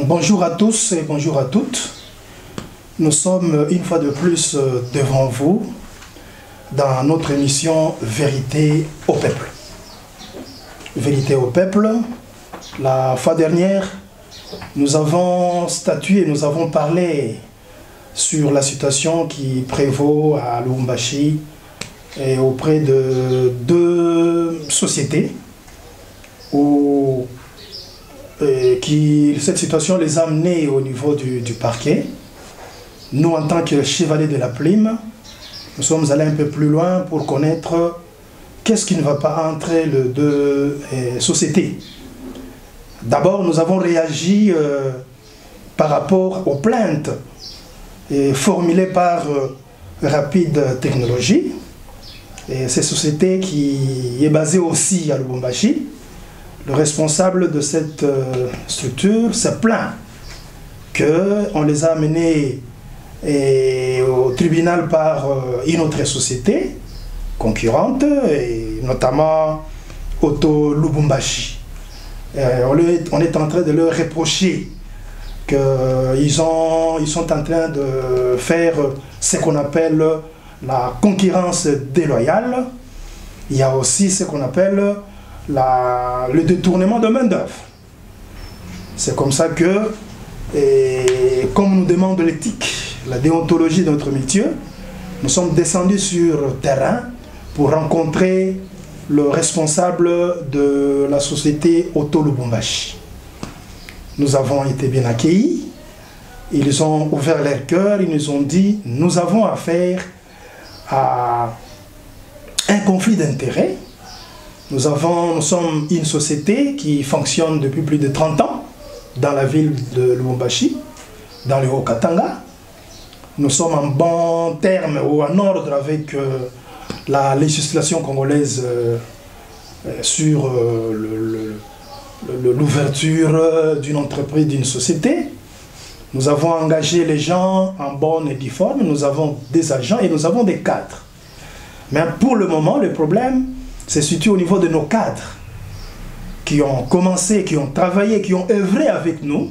Bonjour à tous et bonjour à toutes. Nous sommes une fois de plus devant vous dans notre émission Vérité au peuple. Vérité au peuple. La fois dernière, nous avons statué, nous avons parlé sur la situation qui prévaut à Lubumbashi et auprès de deux sociétés où cette situation les a amenés au niveau du parquet. Nous, en tant que chevaliers de la plume, nous sommes allés un peu plus loin pour connaître qu'est-ce qui ne va pas entre les deux sociétés. D'abord, nous avons réagi par rapport aux plaintes formulées par Rapide Technologie, et cette société qui est basée aussi à Lubumbashi. Le responsable de cette structure s'est plaint qu'on les a amenés au tribunal par une autre société concurrente, et notamment Auto Lubumbashi. On est en train de leur reprocher qu'ils sont en train de faire ce qu'on appelle la concurrence déloyale. Il y a aussi ce qu'on appelle le détournement de main-d'œuvre. C'est comme ça que, comme nous demande l'éthique, la déontologie de notre métier, nous sommes descendus sur le terrain pour rencontrer le responsable de la société Auto Lubumbashi. Nous avons été bien accueillis, ils ont ouvert leur cœur, ils nous ont dit: nous avons affaire à un conflit d'intérêts. Nous sommes une société qui fonctionne depuis plus de 30 ans dans la ville de Lubumbashi, dans le Haut-Katanga. Nous sommes en bon terme ou en ordre avec la législation congolaise sur l'ouverture d'une entreprise, d'une société. Nous avons engagé les gens en bonne et due forme, nous avons des agents et nous avons des cadres. Mais pour le moment, le problème se situe au niveau de nos cadres qui ont commencé, qui ont travaillé, qui ont œuvré avec nous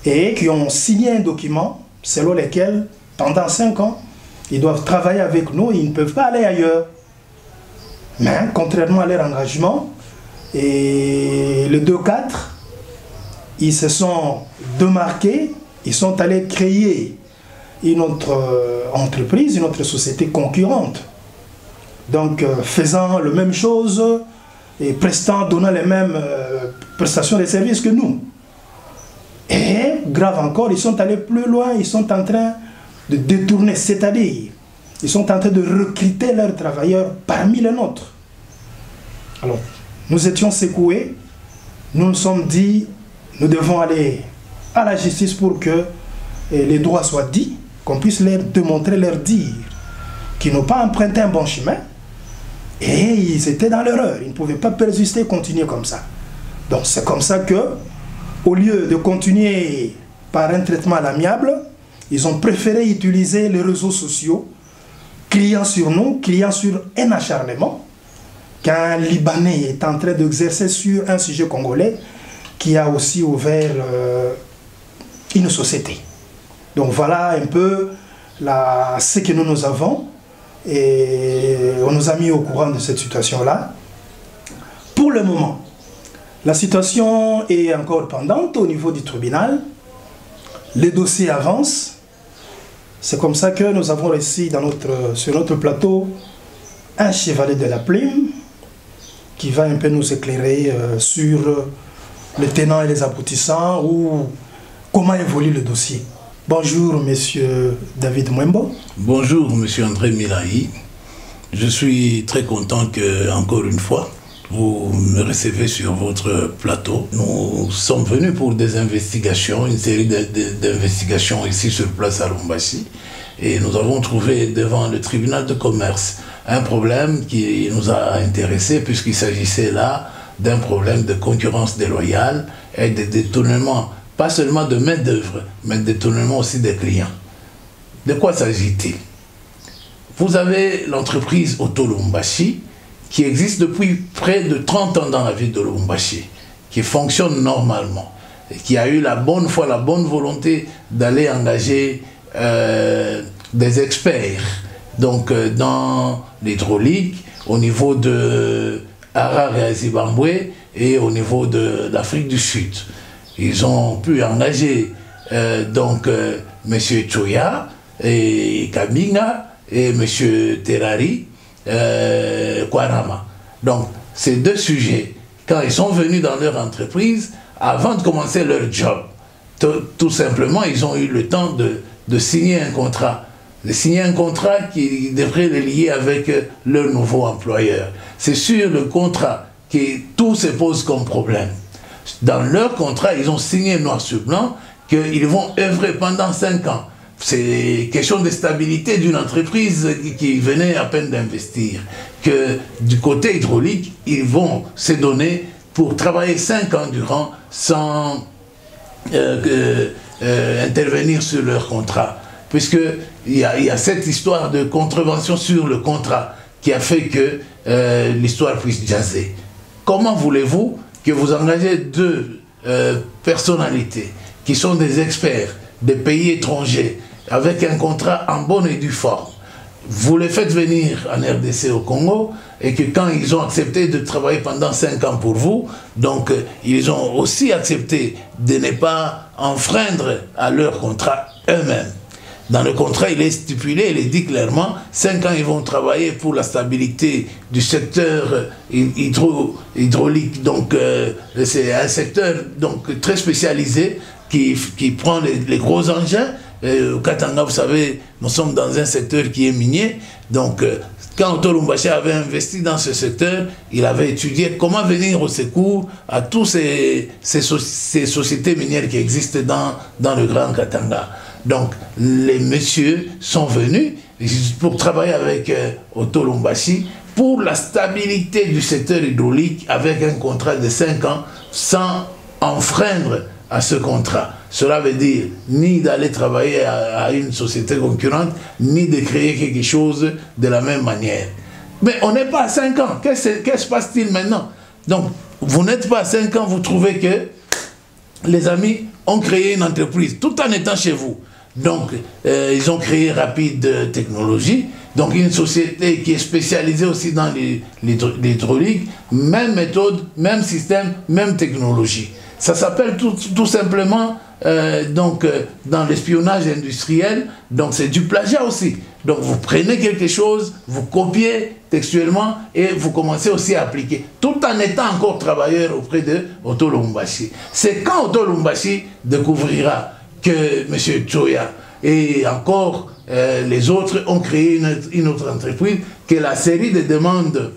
et qui ont signé un document selon lequel, pendant 5 ans, ils doivent travailler avec nous et ils ne peuvent pas aller ailleurs. Mais, contrairement à leur engagement, et les deux cadres, ils se sont démarqués, ils sont allés créer une autre entreprise, une autre société concurrente. Donc, faisant la même chose et donnant les mêmes prestations de services que nous. Et, grave encore, ils sont allés plus loin, ils sont en train de détourner, c'est-à-dire, ils sont en train de recruter leurs travailleurs parmi les nôtres. Alors, nous étions secoués, nous nous sommes dit, nous devons aller à la justice pour que les droits soient dits, qu'on puisse leur démontrer, leur dire qu'ils n'ont pas emprunté un bon chemin, et ils étaient dans l'erreur, ils ne pouvaient pas persister et continuer comme ça. Donc c'est comme ça que, au lieu de continuer par un traitement à l'amiable, ils ont préféré utiliser les réseaux sociaux, criant sur nous, criant sur un acharnement, qu'un Libanais est en train d'exercer sur un sujet congolais qui a aussi ouvert une société. Donc voilà un peu ce que nous avons. Et on nous a mis au courant de cette situation-là. Pour le moment, la situation est encore pendante au niveau du tribunal. Les dossiers avancent. C'est comme ça que nous avons réussi sur notre plateau un chevalier de la plume qui va un peu nous éclairer sur les tenants et les aboutissants ou comment évolue le dossier. Bonjour, monsieur David Mwembo. Bonjour, monsieur André Milahi. Je suis très content que, encore une fois, vous me recevez sur votre plateau. Nous sommes venus pour des investigations, une série d'investigations ici sur place à Lubumbashi. Et nous avons trouvé devant le tribunal de commerce un problème qui nous a intéressés puisqu'il s'agissait là d'un problème de concurrence déloyale et de détournement, pas seulement de main-d'œuvre, mais de détournement aussi des clients. De quoi s'agit-il? Vous avez l'entreprise Auto Lubumbashi qui existe depuis près de 30 ans dans la ville de Lubumbashi, qui fonctionne normalement. qui a eu la bonne foi, la bonne volonté d'aller engager des experts donc, dans l'hydraulique, au niveau de Harare et Zimbabwe et au niveau de l'Afrique du Sud. Ils ont pu engager donc M. Choya et Kabinga et M. Terari Kwarama. Donc, ces deux sujets, quand ils sont venus dans leur entreprise, avant de commencer leur job, tout simplement, ils ont eu le temps de signer un contrat. De signer un contrat qui devrait les lier avec leur nouveau employeur. C'est sur le contrat que tout se pose comme problème. Dans leur contrat, ils ont signé noir sur blanc qu'ils vont œuvrer pendant 5 ans. C'est question de stabilité d'une entreprise qui venait à peine d'investir. Que du côté hydraulique, ils vont se donner pour travailler 5 ans durant sans intervenir sur leur contrat. Puisqu'il y a cette histoire de contrevention sur le contrat qui a fait que l'histoire puisse jaser. Comment voulez-vous que vous engagez 2 personnalités qui sont des experts des pays étrangers avec un contrat en bonne et due forme? Vous les faites venir en RDC au Congo et que quand ils ont accepté de travailler pendant 5 ans pour vous, donc ils ont aussi accepté de ne pas enfreindre à leur contrat eux-mêmes. Dans le contrat, il est stipulé, il est dit clairement, 5 ans, ils vont travailler pour la stabilité du secteur hydraulique. Donc, c'est un secteur donc, très spécialisé qui prend les gros engins. Au Katanga, vous savez, nous sommes dans un secteur qui est minier. Donc, quand Otto Lumbashi avait investi dans ce secteur, il avait étudié comment venir au secours à toutes ces sociétés minières qui existent dans le Grand Katanga. Donc, les messieurs sont venus pour travailler avec Otto Lumbashi pour la stabilité du secteur hydraulique avec un contrat de 5 ans sans enfreindre à ce contrat. Cela veut dire ni d'aller travailler à une société concurrente, ni de créer quelque chose de la même manière. Mais on n'est pas à 5 ans. Qu'est-ce qui se passe-t-il maintenant? Donc, vous n'êtes pas à 5 ans, vous trouvez que les amis ont créé une entreprise tout en étant chez vous. Donc, ils ont créé Rapide Technologie, donc une société qui est spécialisée aussi dans l'hydraulique, même méthode, même système, même technologie. Ça s'appelle tout simplement, dans l'espionnage industriel, donc c'est du plagiat aussi. Donc vous prenez quelque chose, vous copiez textuellement et vous commencez aussi à appliquer, tout en étant encore travailleur auprès de Otto Lumbashi. C'est quand Otto Lumbashi découvrira que M. Choya et encore les autres ont créé une autre entreprise, que la série de demandes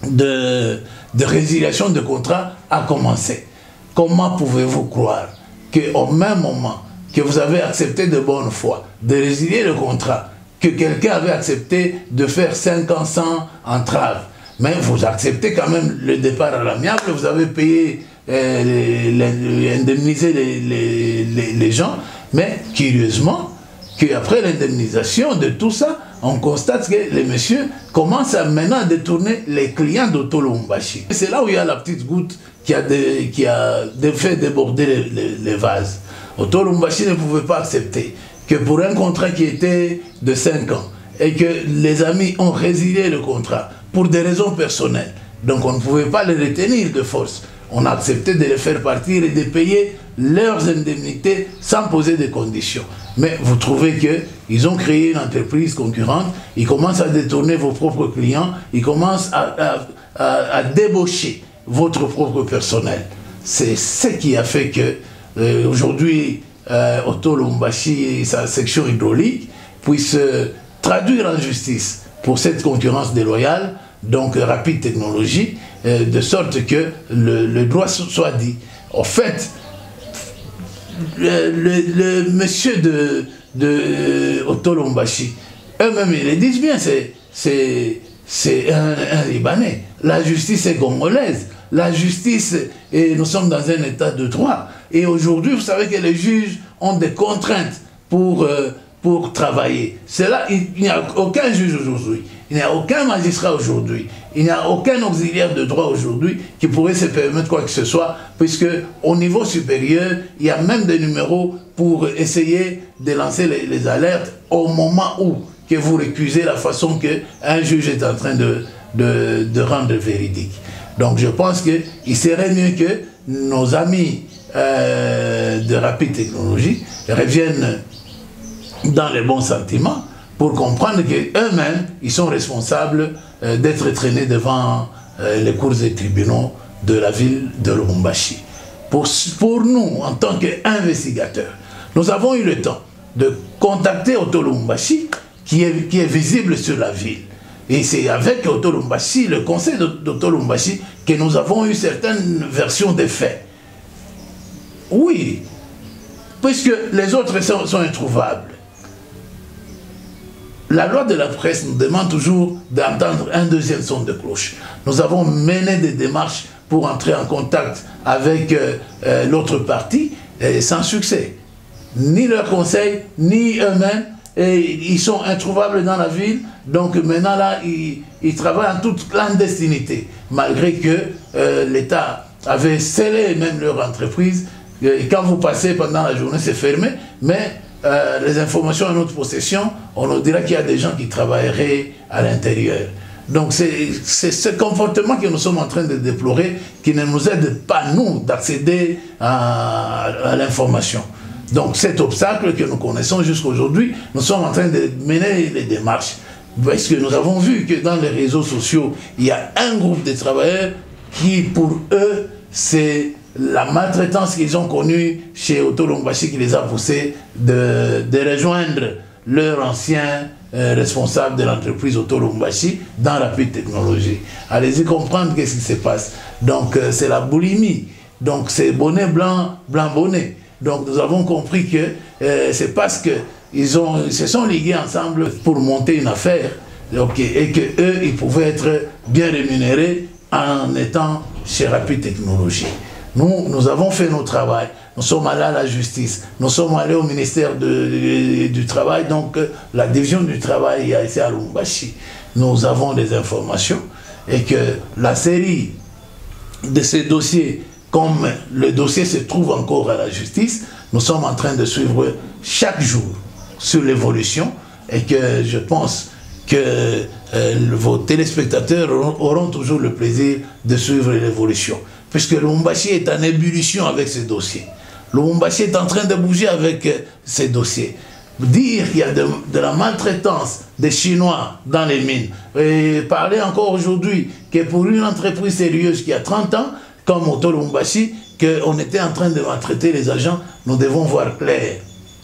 de résiliation de contrat a commencé. Comment pouvez-vous croire qu'au même moment que vous avez accepté de bonne foi de résilier le contrat, que quelqu'un avait accepté de faire 5 ans sans entrave, mais vous acceptez quand même le départ à l'amiable, vous avez payé, indemnisé les gens, mais curieusement, qu'après l'indemnisation de tout ça, on constate que les messieurs commencent maintenant à détourner les clients d'Otto Lumbashi. C'est là où il y a la petite goutte qui a fait déborder les vases. Otto Lumbashi ne pouvait pas accepter que pour un contrat qui était de 5 ans et que les amis ont résilié le contrat pour des raisons personnelles, donc on ne pouvait pas les retenir de force. On a accepté de les faire partir et de payer leurs indemnités sans poser de conditions. Mais vous trouvez qu'ils ont créé une entreprise concurrente, ils commencent à détourner vos propres clients, ils commencent à débaucher votre propre personnel. C'est ce qui a fait que aujourd'hui Otto Lumbashi et sa section hydraulique puissent traduire en justice pour cette concurrence déloyale, donc Rapide Technologie, de sorte que le droit soit dit. En fait, le monsieur de Otto Lumbashi, eux-mêmes ils le disent bien, c'est un Libanais. La justice est congolaise. La justice, et nous sommes dans un état de droit. Et aujourd'hui, vous savez que les juges ont des contraintes pour travailler. C'est là, il n'y a aucun juge aujourd'hui. Il n'y a aucun magistrat aujourd'hui. il n'y a aucun auxiliaire de droit aujourd'hui qui pourrait se permettre quoi que ce soit, puisque au niveau supérieur, il y a même des numéros pour essayer de lancer les alertes au moment où que vous récusez la façon qu'un juge est en train de rendre véridique. Donc je pense qu'il serait mieux que nos amis de Rapide Technologie reviennent dans les bons sentiments pour comprendre qu'eux-mêmes, ils sont responsables d'être traînés devant les cours et tribunaux de la ville de Lubumbashi. Pour nous, en tant qu'investigateurs, nous avons eu le temps de contacter Otto Lubumbashi qui est visible sur la ville. Et c'est avec Otto Lubumbashi, le conseil d'Otto Lubumbashi, que nous avons eu certaines versions des faits. Oui, puisque les autres sont introuvables. La loi de la presse nous demande toujours d'entendre un deuxième son de cloche. Nous avons mené des démarches pour entrer en contact avec l'autre partie, sans succès. Ni leur conseil, ni eux-mêmes, ils sont introuvables dans la ville. Donc maintenant là, ils travaillent en toute clandestinité, malgré que l'État avait scellé même leur entreprise. Et quand vous passez pendant la journée, c'est fermé, mais les informations en notre possession, on nous dira qu'il y a des gens qui travailleraient à l'intérieur. Donc c'est ce comportement que nous sommes en train de déplorer qui ne nous aide pas, nous, d'accéder à l'information. Donc cet obstacle que nous connaissons jusqu'à aujourd'hui, nous sommes en train de mener les démarches. Parce que nous avons vu que dans les réseaux sociaux, il y a un groupe de travailleurs qui, pour eux, c'est la maltraitance qu'ils ont connue chez Otto Lubumbashi qui les a poussés de rejoindre leur ancien responsable de l'entreprise Otto Lubumbashi dans Rapide Technologie. Allez-y comprendre qu'est-ce qui se passe. Donc c'est la boulimie. Donc c'est bonnet blanc, blanc bonnet. Donc nous avons compris que c'est parce qu'ils se sont ligués ensemble pour monter une affaire, et qu'eux, ils pouvaient être bien rémunérés en étant chez Rapide Technologie. Nous avons fait notre travail, nous sommes allés à la justice, nous sommes allés au ministère du Travail, donc la division du travail a été à Lubumbashi. Nous avons des informations et que la série de ces dossiers, comme le dossier se trouve encore à la justice, nous sommes en train de suivre chaque jour sur l'évolution et que je pense que vos téléspectateurs auront toujours le plaisir de suivre l'évolution. Puisque Lubumbashi est en ébullition avec ces dossiers. Lubumbashi est en train de bouger avec ces dossiers. Dire qu'il y a de la maltraitance des Chinois dans les mines, et parler encore aujourd'hui que pour une entreprise sérieuse qui a 30 ans, comme Otto Lubumbashi, qu'on était en train de maltraiter les agents, nous devons voir clair.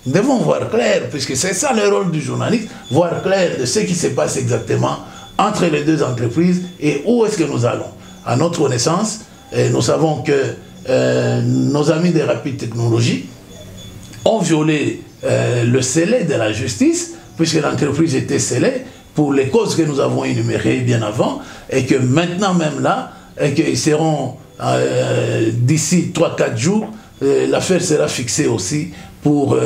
Nous devons voir clair, puisque c'est ça le rôle du journaliste, voir clair de ce qui se passe exactement entre les deux entreprises et où est-ce que nous allons. À notre connaissance, nous savons que nos amis de Rapide Technologie ont violé le scellé de la justice, puisque l'entreprise était scellée pour les causes que nous avons énumérées bien avant, et que maintenant même là, et qu'ils seront d'ici 3-4 jours, l'affaire sera fixée aussi pour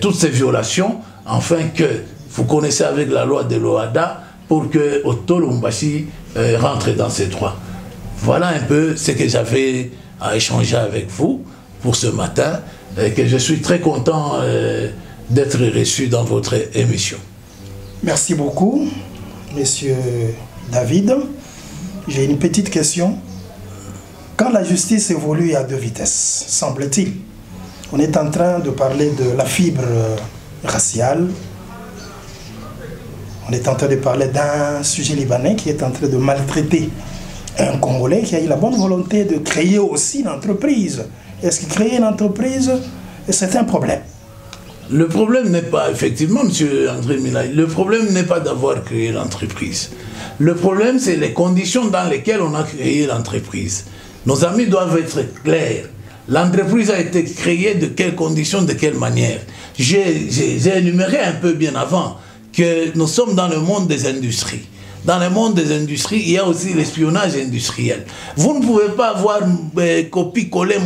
toutes ces violations, afin que vous connaissez avec la loi de l'OHADA, pour que Otto Lubumbashi rentre dans ses droits. Voilà un peu ce que j'avais à échanger avec vous pour ce matin, et que je suis très content d'être reçu dans votre émission. Merci beaucoup, Monsieur David. J'ai une petite question. Quand la justice évolue à deux vitesses, semble-t-il, on est en train de parler de la fibre raciale, on est en train de parler d'un sujet libanais qui est en train de maltraiter un Congolais qui a eu la bonne volonté de créer aussi une entreprise. Est-ce que créer une entreprise, c'est un problème? Le problème n'est pas, effectivement, M. André Milaï, le problème n'est pas d'avoir créé l'entreprise. Le problème, c'est les conditions dans lesquelles on a créé l'entreprise. Nos amis doivent être clairs. L'entreprise a été créée de quelles conditions, de quelle manière? J'ai énuméré un peu bien avant que nous sommes dans le monde des industries. Dans le monde des industries, il y a aussi l'espionnage industriel. Vous ne pouvez pas avoir copie-coller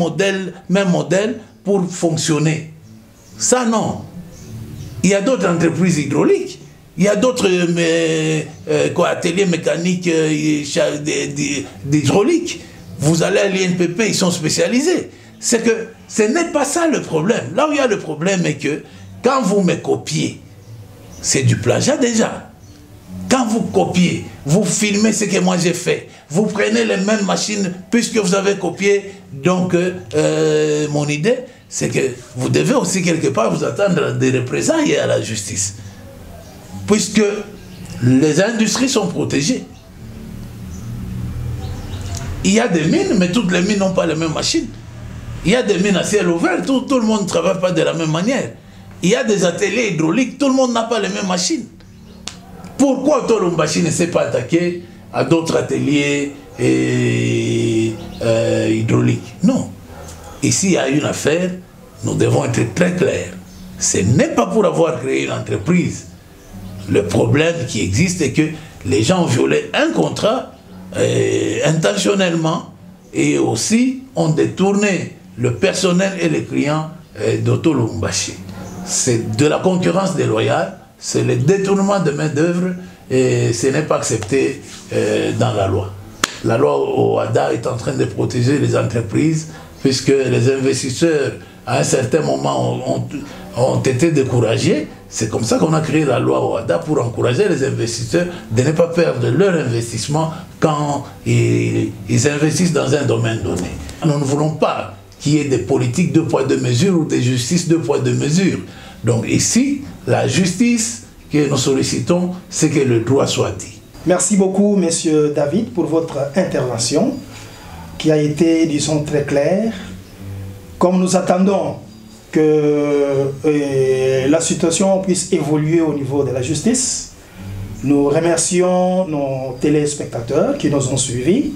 même modèle pour fonctionner. Ça, non. Il y a d'autres entreprises hydrauliques Il y a d'autres ateliers mécaniques d'hydraulique. Vous allez à l'INPP, ils sont spécialisés. C'est que ce n'est pas ça le problème. Là où il y a le problème est que quand vous me copiez, c'est du plagiat déjà. Quand vous copiez, vous filmez ce que moi j'ai fait, vous prenez les mêmes machines puisque vous avez copié donc mon idée, c'est que vous devez aussi quelque part vous attendre des représailles à la justice. Puisque les industries sont protégées. Il y a des mines, mais toutes les mines n'ont pas les mêmes machines. Il y a des mines à ciel ouvert, tout le monde ne travaille pas de la même manière. Il y a des ateliers hydrauliques, tout le monde n'a pas les mêmes machines. Pourquoi Tolumbashi ne s'est pas attaqué à d'autres ateliers hydrauliques? Non. Ici, il y a une affaire, nous devons être très clairs. Ce n'est pas pour avoir créé une entreprise. Le problème qui existe est que les gens ont violé un contrat intentionnellement et aussi ont détourné le personnel et les clients d'Otolumbashi. C'est de la concurrence déloyale, c'est le détournement de main-d'œuvre et ce n'est pas accepté dans la loi. La loi OHADA est en train de protéger les entreprises puisque les investisseurs à un certain moment ont été découragés. C'est comme ça qu'on a créé la loi OHADA pour encourager les investisseurs de ne pas perdre leur investissement quand ils investissent dans un domaine donné. Nous ne voulons pas qu'il y ait des politiques 2 poids 2 mesures ou des justices 2 poids 2 mesures. Donc ici, la justice que nous sollicitons, c'est que le droit soit dit. Merci beaucoup, Monsieur David, pour votre intervention qui a été, disons, très claire. Comme nous attendons que la situation puisse évoluer au niveau de la justice, nous remercions nos téléspectateurs qui nous ont suivis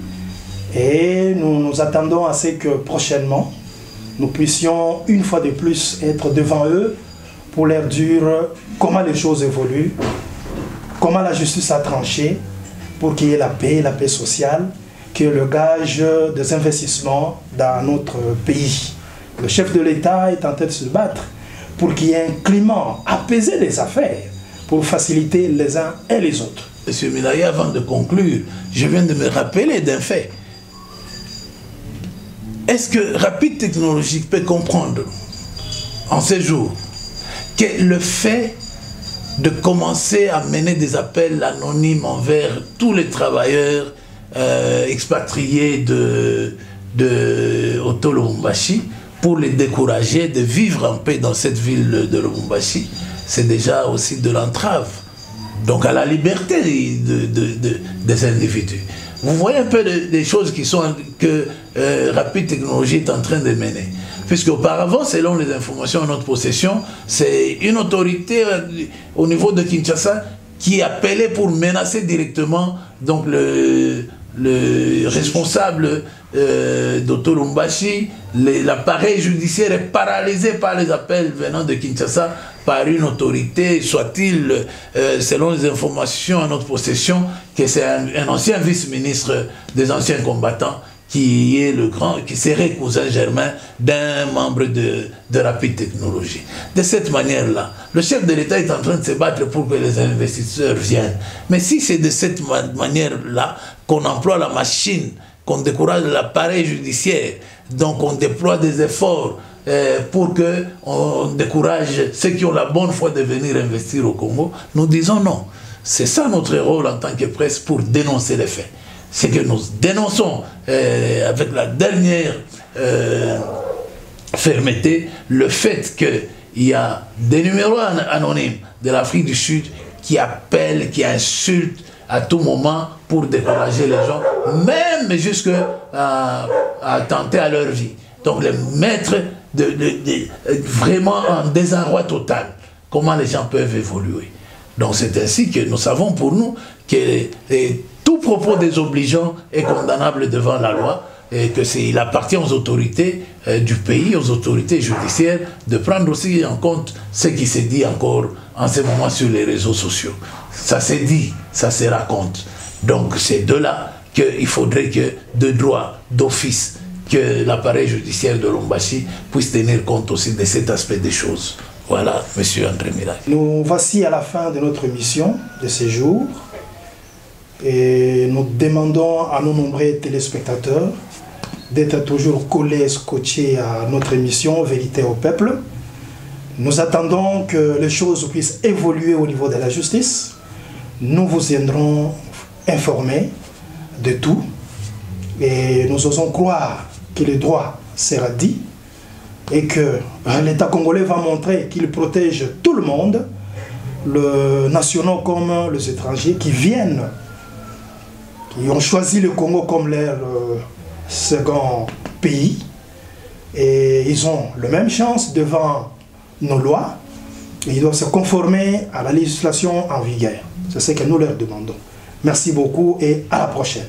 et nous nous attendons à ce que prochainement, nous puissions une fois de plus être devant eux pour leur dire comment les choses évoluent, comment la justice a tranché pour qu'il y ait la paix sociale, qui est le gage des investissements dans notre pays. Le chef de l'État est en train de se battre pour qu'il y ait un climat apaisé des affaires, pour faciliter les uns et les autres. Monsieur Milaye, avant de conclure, je viens de me rappeler d'un fait. Est-ce que Rapide Technologique peut comprendre en ces jours que le fait de commencer à mener des appels anonymes envers tous les travailleurs expatriés de Lubumbashi pour les décourager de vivre en paix dans cette ville de Lubumbashi, c'est déjà aussi de l'entrave donc à la liberté des individus. Vous voyez un peu des choses que Rapide Technologie est en train de mener. Puisqu'auparavant, selon les informations en notre possession, c'est une autorité au niveau de Kinshasa qui appelait pour menacer directement donc le responsable d'Otolumbashi. L'appareil judiciaire est paralysé par les appels venant de Kinshasa par une autorité, soit-il, selon les informations en notre possession, que c'est un ancien vice-ministre des anciens combattants qui serait cousin germain d'un membre de Rapide Technologie. De cette manière-là, le chef de l'État est en train de se battre pour que les investisseurs viennent. Mais si c'est de cette manière-là qu'on emploie la machine, qu'on décourage l'appareil judiciaire, donc on déploie des efforts pour qu'on décourage ceux qui ont la bonne foi de venir investir au Congo, nous disons non. C'est ça notre rôle en tant que presse pour dénoncer les faits. C'est que nous dénonçons avec la dernière fermeté le fait qu'il y a des numéros anonymes de l'Afrique du Sud qui appellent, qui insultent à tout moment pour décourager les gens, même jusqu'à tenter à leur vie. Donc les mettre vraiment en désarroi total. Comment les gens peuvent évoluer. Donc c'est ainsi que nous savons pour nous que tout propos désobligeant est condamnable devant la loi et qu'il appartient aux autorités du pays, aux autorités judiciaires, de prendre aussi en compte ce qui s'est dit encore en ce moment sur les réseaux sociaux. Ça s'est dit, ça se raconte. Donc c'est de là qu'il faudrait que, de droit, d'office, que l'appareil judiciaire de Lubumbashi puisse tenir compte aussi de cet aspect des choses. Voilà, monsieur André Mirail. Nous voici à la fin de notre mission de ce jour. Et nous demandons à nos nombreux téléspectateurs d'être toujours collés, scotchés à notre émission Vérité au peuple. Nous attendons que les choses puissent évoluer au niveau de la justice. Nous vous tiendrons informés de tout. Et nous osons croire que le droit sera dit et que l'État congolais va montrer qu'il protège tout le monde, les nationaux comme les étrangers qui viennent, qui ont choisi le Congo comme leur second pays. Et ils ont la même chance devant nos lois. Et ils doivent se conformer à la législation en vigueur. C'est ce que nous leur demandons. Merci beaucoup et à la prochaine.